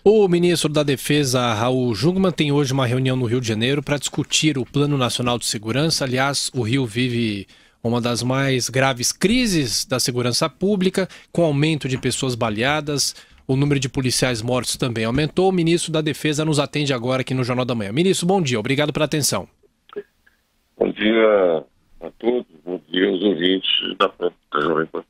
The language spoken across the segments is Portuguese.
O ministro da Defesa, Raul Jungmann, tem hoje uma reunião no Rio de Janeiro para discutir o Plano Nacional de Segurança. Aliás, o Rio vive uma das mais graves crises da segurança pública, com aumento de pessoas baleadas. O número de policiais mortos também aumentou. O ministro da Defesa nos atende agora aqui no Jornal da Manhã. Ministro, bom dia. Obrigado pela atenção. Bom dia a todos. Bom dia aos ouvintes da Jovem Pan.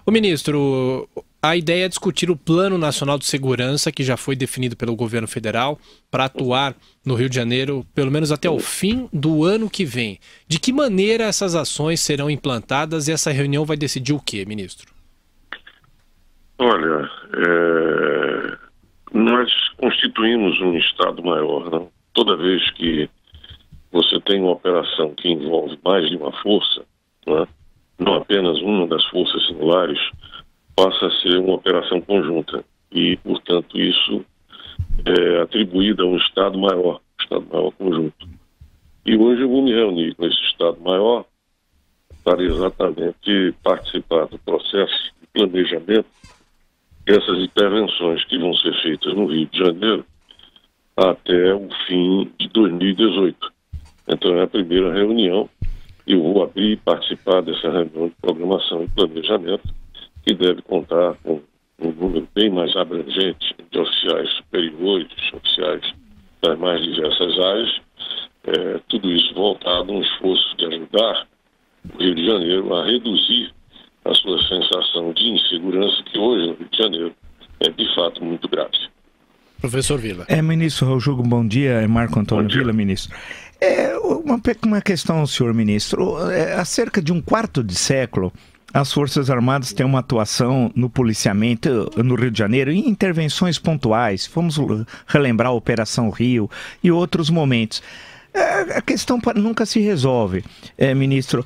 O ministro, a ideia é discutir o Plano Nacional de Segurança, que já foi definido pelo governo federal, para atuar no Rio de Janeiro, pelo menos até o fim do ano que vem. De que maneira essas ações serão implantadas e essa reunião vai decidir o quê, ministro? Olha, nós constituímos um Estado-Maior, né? Toda vez que você tem uma operação que envolve mais de uma força, né? Não apenas uma das forças singulares, passa a ser uma operação conjunta e, portanto, isso é atribuído a um Estado-Maior conjunto. E hoje eu vou me reunir com esse Estado-Maior para exatamente participar do processo de planejamento dessas intervenções que vão ser feitas no Rio de Janeiro até o fim de 2018. Então é a primeira reunião. Eu vou abrir e participar dessa reunião de programação e planejamento, que deve contar com um número bem mais abrangente de oficiais superiores, oficiais das mais diversas áreas, tudo isso voltado a um esforço de ajudar o Rio de Janeiro a reduzir a sua sensação de insegurança, que hoje no Rio de Janeiro é de fato muito grave. Professor Vila. Ministro Raul Jungmann, bom dia. É Marco Antônio Vila, ministro. Uma questão, senhor ministro. Há cerca de um quarto de século, as Forças Armadas têm uma atuação no policiamento no Rio de Janeiro em intervenções pontuais. Vamos relembrar a Operação Rio e outros momentos. A questão nunca se resolve, ministro.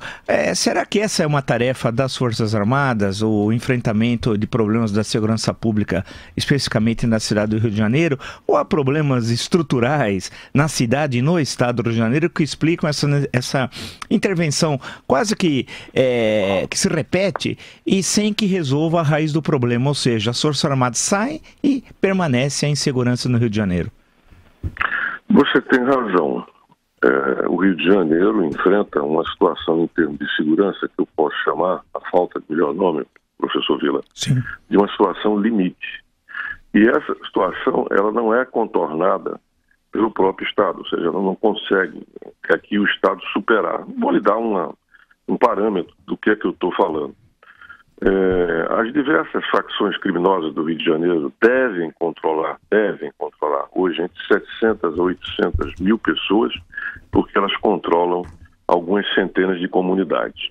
Será que essa é uma tarefa das Forças Armadas, o enfrentamento de problemas da segurança pública, especificamente na cidade do Rio de Janeiro, ou há problemas estruturais na cidade e no estado do Rio de Janeiro que explicam essa intervenção quase que se repete e sem que resolva a raiz do problema, ou seja, as Forças Armadas saem e permanece a insegurança no Rio de Janeiro? Você tem razão. O Rio de Janeiro enfrenta uma situação em termos de segurança que eu posso chamar, a falta de melhor nome, professor Vila, sim, de uma situação limite. E essa situação, ela não é contornada pelo próprio Estado, ou seja, ela não consegue aqui o Estado superar. Vou lhe dar um parâmetro do que é que eu estou falando. As diversas facções criminosas do Rio de Janeiro devem controlar hoje entre 700 a 800 mil pessoas, porque elas controlam algumas centenas de comunidades.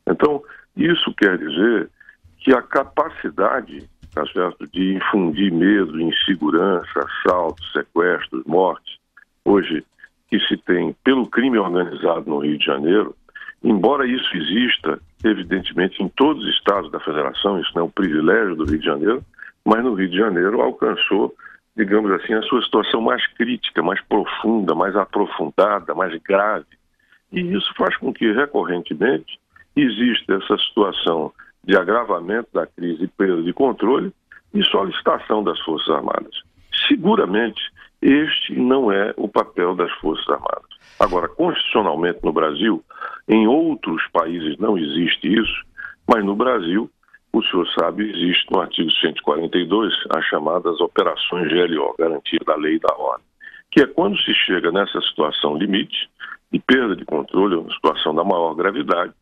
Então, isso quer dizer que a capacidade, tá certo, de infundir medo, insegurança, assaltos, sequestros, mortes, hoje que se tem pelo crime organizado no Rio de Janeiro, embora isso exista, evidentemente, em todos os estados da federação, isso não é um privilégio do Rio de Janeiro, mas no Rio de Janeiro alcançou, digamos assim, a sua situação mais crítica, mais profunda, mais aprofundada, mais grave. E isso faz com que, recorrentemente, exista essa situação de agravamento da crise e perda de controle e solicitação das Forças Armadas. Seguramente, este não é o papel das Forças Armadas. Agora, constitucionalmente no Brasil, em outros países não existe isso, mas no Brasil, o senhor sabe, existe no artigo 142 as chamadas operações GLO, Garantia da Lei e da Ordem, que é quando se chega nessa situação limite de perda de controle, uma situação da maior gravidade,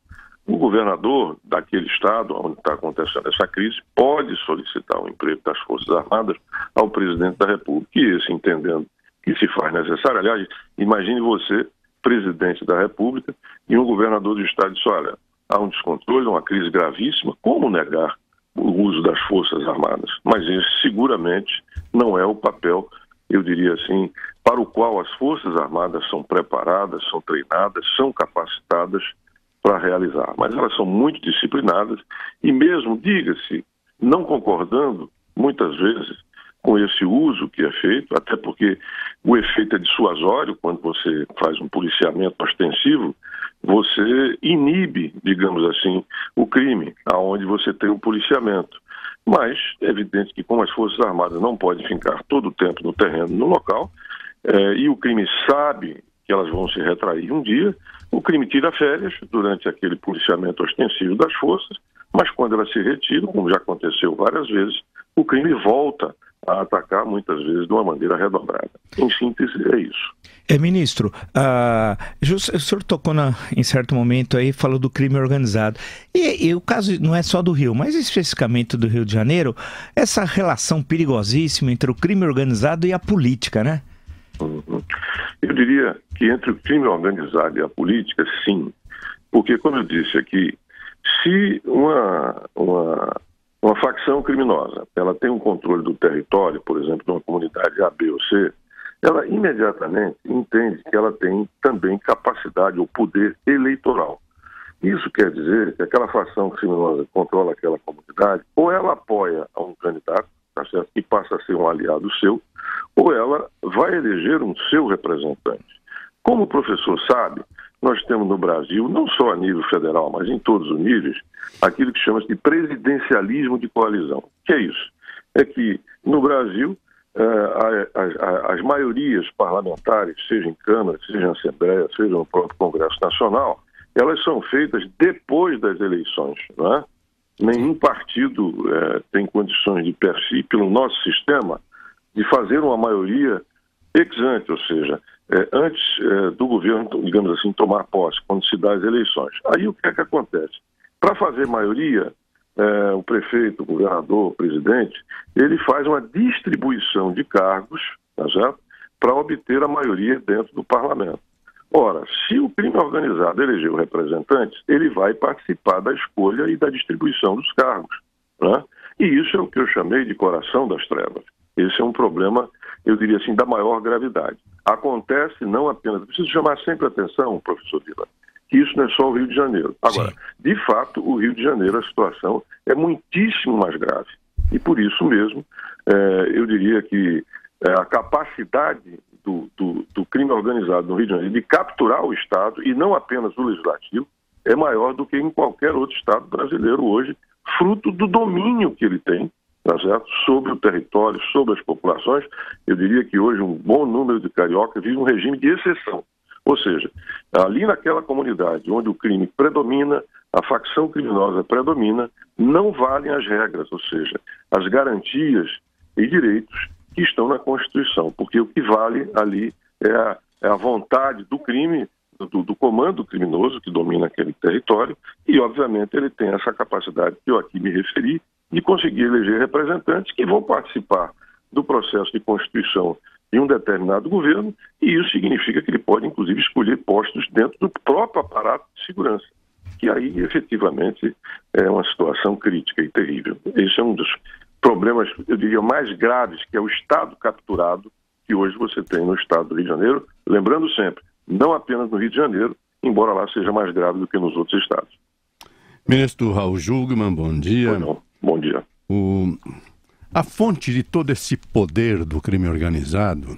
o governador daquele estado onde está acontecendo essa crise pode solicitar o emprego das Forças Armadas ao presidente da República, e esse, entendendo que se faz necessário, aliás, imagine você, presidente da República, e um governador do estado diz, olha, há um descontrole, uma crise gravíssima, como negar o uso das Forças Armadas? Mas esse seguramente não é o papel, eu diria assim, para o qual as Forças Armadas são preparadas, são treinadas, são capacitadas para realizar. Mas elas são muito disciplinadas e mesmo, diga-se, não concordando, muitas vezes, com esse uso que é feito, até porque o efeito é dissuasório quando você faz um policiamento ostensivo, você inibe, digamos assim, o crime, aonde você tem o policiamento. Mas é evidente que como as Forças Armadas não podem ficar todo o tempo no terreno, no local, e o crime sabe que elas vão se retrair um dia, o crime tira férias durante aquele policiamento ostensivo das forças, mas quando elas se retiram, como já aconteceu várias vezes, o crime volta a atacar muitas vezes de uma maneira redobrada. Em síntese, é isso. Ministro, o senhor tocou em certo momento aí, falou do crime organizado. E o caso não é só do Rio, mas especificamente do Rio de Janeiro, essa relação perigosíssima entre o crime organizado e a política, né? Eu diria que entre o crime organizado e a política, sim. Porque, como eu disse aqui, se uma facção criminosa ela tem um controle do território, por exemplo, de uma comunidade A, B ou C, ela imediatamente entende que ela tem também capacidade ou poder eleitoral. Isso quer dizer que aquela facção criminosa controla aquela comunidade, ou ela apoia a um candidato, tá certo, que passa a ser um aliado seu, ou ela vai eleger um seu representante. Como o professor sabe, nós temos no Brasil, não só a nível federal, mas em todos os níveis, aquilo que chama-se de presidencialismo de coalizão. O que é isso? É que no Brasil, as maiorias parlamentares, seja em Câmara, seja em Assembleia, seja no próprio Congresso Nacional, elas são feitas depois das eleições, não é? Nenhum partido tem condições de per si, pelo nosso sistema, de fazer uma maioria ex ante, ou seja, antes do governo, digamos assim, tomar posse, quando se dá as eleições. Aí o que é que acontece? Para fazer maioria, o prefeito, o governador, o presidente, ele faz uma distribuição de cargos, tá certo? Para obter a maioria dentro do parlamento. Ora, se o crime organizado elegeu representantes, ele vai participar da escolha e da distribuição dos cargos, né? E isso é o que eu chamei de coração das trevas. Esse é um problema, eu diria assim, da maior gravidade. Acontece não apenas... Preciso chamar sempre a atenção, professor Vila, que isso não é só o Rio de Janeiro. Agora, sim, de fato, o Rio de Janeiro, a situação é muitíssimo mais grave. E por isso mesmo, eu diria que a capacidade do crime organizado no Rio de Janeiro de capturar o Estado, e não apenas o Legislativo, é maior do que em qualquer outro Estado brasileiro hoje, fruto do domínio que ele tem, tá certo? Sobre o território, sobre as populações. Eu diria que hoje um bom número de cariocas vive um regime de exceção. Ou seja, ali naquela comunidade onde o crime predomina, a facção criminosa predomina, não valem as regras, ou seja, as garantias e direitos que estão na Constituição, porque o que vale ali é a vontade do crime, do comando criminoso que domina aquele território, e obviamente ele tem essa capacidade que eu aqui me referi, de conseguir eleger representantes que vão participar do processo de constituição de um determinado governo, e isso significa que ele pode, inclusive, escolher postos dentro do próprio aparato de segurança, que aí, efetivamente, é uma situação crítica e terrível. Esse é um dos problemas, eu diria, mais graves, que é o Estado capturado, que hoje você tem no Estado do Rio de Janeiro, lembrando sempre, não apenas no Rio de Janeiro, embora lá seja mais grave do que nos outros estados. Ministro Raul Jungmann, bom dia. Bom dia. A fonte de todo esse poder do crime organizado,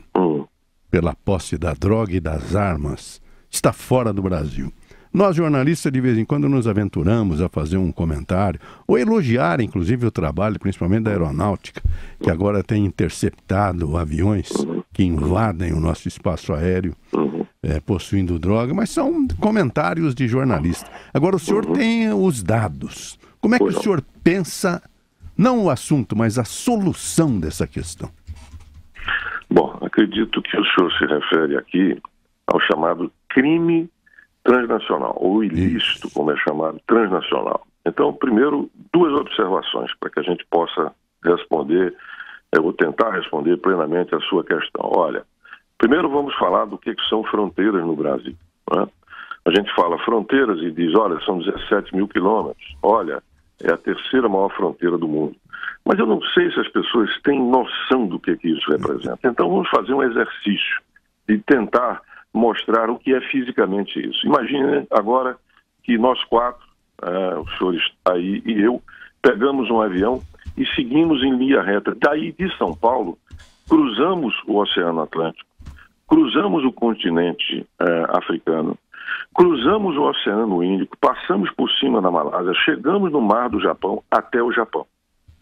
pela posse da droga e das armas, está fora do Brasil. Nós, jornalistas, de vez em quando nos aventuramos a fazer um comentário, ou elogiar, inclusive, o trabalho, principalmente da aeronáutica, que agora tem interceptado aviões que invadem o nosso espaço aéreo, possuindo droga, mas são comentários de jornalista. Agora, o senhor tem os dados. Como é que o senhor pensa, não o assunto, mas a solução dessa questão? Bom, acredito que o senhor se refere aqui ao chamado crime transnacional, ou ilícito, como é chamado, transnacional. Então, primeiro, duas observações para que a gente possa responder, eu vou tentar responder plenamente a sua questão. Olha, primeiro vamos falar do que são fronteiras no Brasil, né? A gente fala fronteiras e diz, olha, são 17 mil quilômetros, olha, é a terceira maior fronteira do mundo. Mas eu não sei se as pessoas têm noção do que isso representa. Então vamos fazer um exercício de tentar mostrar o que é fisicamente isso. Imagine agora que nós quatro, os senhores aí e eu, pegamos um avião e seguimos em linha reta. Daí de São Paulo, cruzamos o Oceano Atlântico, cruzamos o continente africano, cruzamos o Oceano Índico, passamos por cima da Malásia, chegamos no Mar do Japão até o Japão.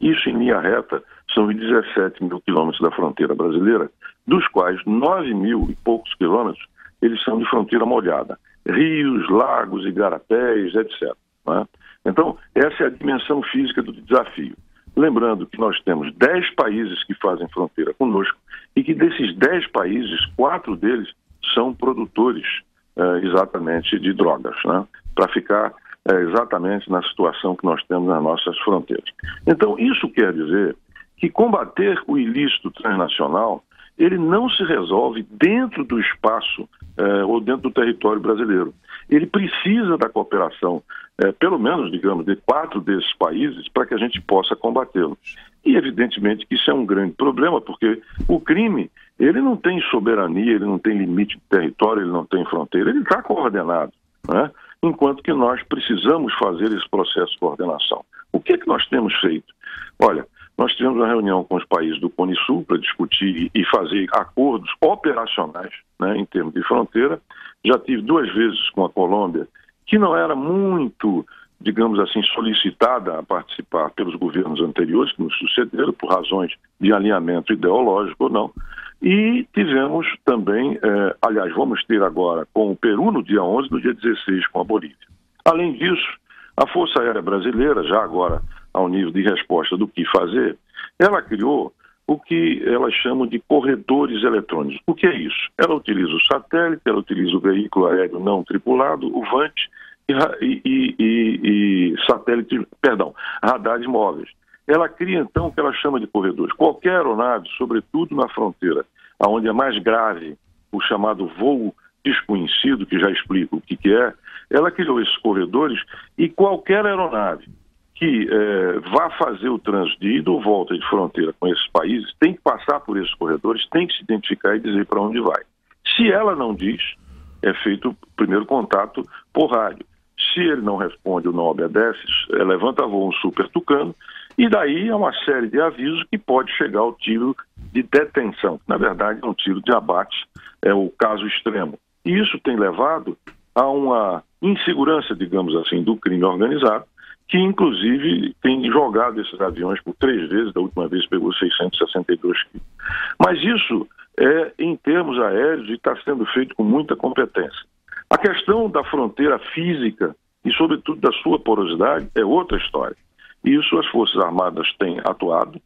Isso em linha reta são os 17 mil quilômetros da fronteira brasileira, dos quais 9 mil e poucos quilômetros eles são de fronteira molhada. Rios, lagos, igarapés, etc. Né? Então, essa é a dimensão física do desafio. Lembrando que nós temos 10 países que fazem fronteira conosco e que desses 10 países, 4 deles são produtores exatamente de drogas, né? Para ficar exatamente na situação que nós temos nas nossas fronteiras. Então, isso quer dizer que combater o ilícito transnacional, ele não se resolve dentro do espaço ou dentro do território brasileiro. Ele precisa da cooperação, pelo menos, digamos, de 4 desses países para que a gente possa combatê-lo. E, evidentemente, que isso é um grande problema, porque o crime, ele não tem soberania, ele não tem limite de território, ele não tem fronteira, ele está coordenado, né? Enquanto que nós precisamos fazer esse processo de coordenação. O que é que nós temos feito? Olha, nós tivemos uma reunião com os países do Cone Sul para discutir e fazer acordos operacionais, né, em termos de fronteira. Já tive 2 vezes com a Colômbia, que não era muito, digamos assim, solicitada a participar pelos governos anteriores que nos sucederam, por razões de alinhamento ideológico ou não. E tivemos também, aliás, vamos ter agora com o Peru no dia 11, no dia 16 com a Bolívia. Além disso, a Força Aérea Brasileira, já agora ao nível de resposta do que fazer, ela criou o que elas chamam de corredores eletrônicos. O que é isso? Ela utiliza o satélite, ela utiliza o veículo aéreo não tripulado, o VANT, e radares móveis. Ela cria, então, o que ela chama de corredores. Qualquer aeronave, sobretudo na fronteira, onde é mais grave o chamado voo desconhecido, que já explico o que é, ela criou esses corredores e qualquer aeronave que vá fazer o trânsito de ida ou volta de fronteira com esses países tem que passar por esses corredores, tem que se identificar e dizer para onde vai. Se ela não diz, é feito o primeiro contato por rádio. Se ele não responde ou não obedece, levanta voo um super tucano, e daí é uma série de avisos que pode chegar ao tiro de detenção. Na verdade, é um tiro de abate, é o caso extremo. E isso tem levado a uma insegurança, digamos assim, do crime organizado, que inclusive tem jogado esses aviões por 3 vezes, da última vez pegou 662 quilos. Mas isso é em termos aéreos e está sendo feito com muita competência. A questão da fronteira física e, sobretudo, da sua porosidade é outra história. Isso as Forças Armadas têm atuado,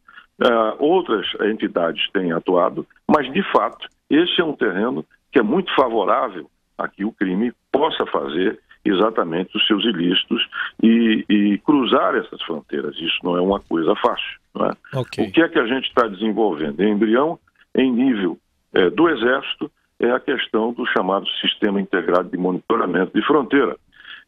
outras entidades têm atuado, mas, de fato, esse é um terreno que é muito favorável a que o crime possa fazer exatamente os seus ilícitos e cruzar essas fronteiras. Isso não é uma coisa fácil, não é? Okay. O que é que a gente está desenvolvendo? Em embrião, em nível do Exército, é a questão do chamado Sistema Integrado de Monitoramento de Fronteira,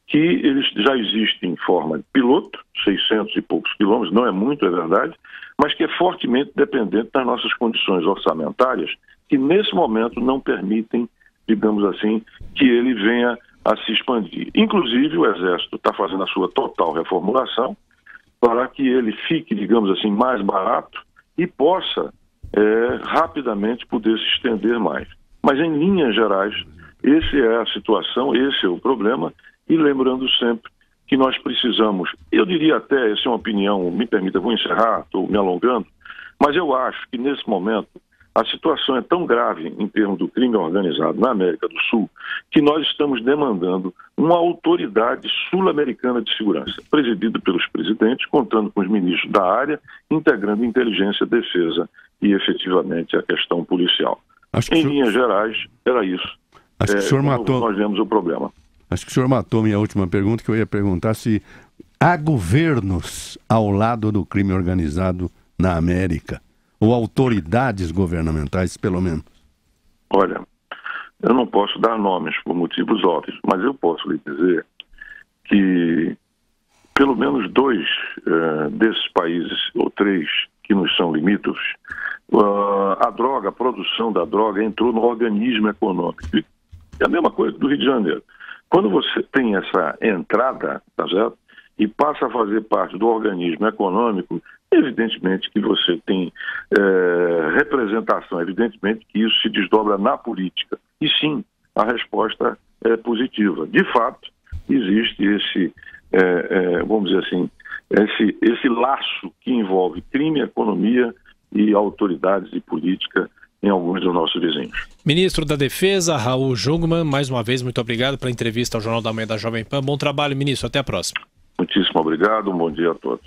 que eles já existem em forma de piloto, 600 e poucos quilômetros, não é muito, é verdade, mas que é fortemente dependente das nossas condições orçamentárias, que nesse momento não permitem, digamos assim, que ele venha a se expandir. Inclusive, o Exército está fazendo a sua total reformulação para que ele fique, digamos assim, mais barato e possa rapidamente poder se estender mais. Mas, em linhas gerais, essa é a situação, esse é o problema, e lembrando sempre que nós precisamos, eu diria até, essa é uma opinião, me permita, vou encerrar, estou me alongando, mas eu acho que nesse momento a situação é tão grave em termos do crime organizado na América do Sul que nós estamos demandando uma autoridade sul-americana de segurança, presidida pelos presidentes, contando com os ministros da área, integrando inteligência, defesa e efetivamente a questão policial. Em linhas gerais, era isso. Acho que o senhor matou. Nós vemos o problema. Acho que o senhor matou minha última pergunta, que eu ia perguntar se há governos ao lado do crime organizado na América, ou autoridades governamentais, pelo menos. Olha, eu não posso dar nomes por motivos óbvios, mas eu posso lhe dizer que pelo menos 2 desses países, ou 3, que nos são limítrofes, a produção da droga entrou no organismo econômico. É a mesma coisa do Rio de Janeiro. Quando você tem essa entrada, tá certo? E passa a fazer parte do organismo econômico, evidentemente que você tem representação, evidentemente que isso se desdobra na política. E sim, a resposta é positiva. De fato, existe esse, vamos dizer assim, esse laço que envolve crime, economia e autoridades e política em alguns dos nossos vizinhos. Ministro da Defesa, Raul Jungmann, mais uma vez, muito obrigado pela entrevista ao Jornal da Manhã da Jovem Pan. Bom trabalho, ministro. Até a próxima. Muitíssimo obrigado. Um bom dia a todos.